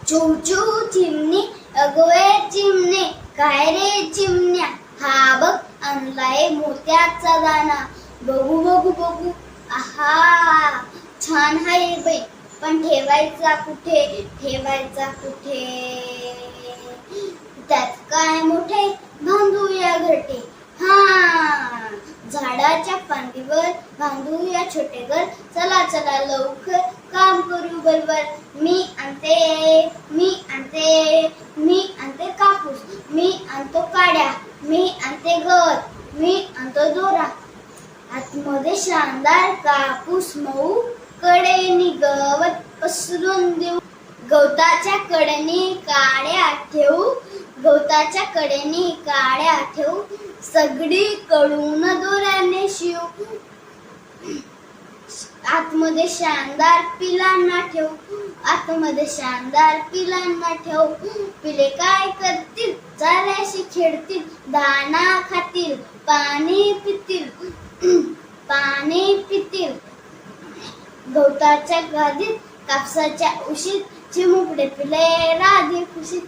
चूचू चिमणी अगवे चिमणे काय रे चिमण्या हा बघ आणलाय मोत्याचा दाणा बघू बघू बघू आहा छान आहे बाई पण ठेवायचा कुठे त्यात काय मोठे बांधूया घरटे हा झाडाच्या फांदीवर बांधूया छोटे घर चला चला लवकर काम करू बरोबर मी आणते कापूस मी आणतो काड्या मी आणते गवत मी आणतो दोरा आतमध्ये शानदार कापूस मऊ कडेनी गवत पसरून देऊ गवताच्या कडेनी काड्या ठेवू सगळी कडून दोऱ्याने शिव आतमध्ये शानदार पिलांना ठेव पिले काय करतील चाऱ्याशी खेळतील दाणा खातील पाणी पितील गवताच्या गादीत कापसाच्या उशीत चिमुकडे पिले राधी खुशीत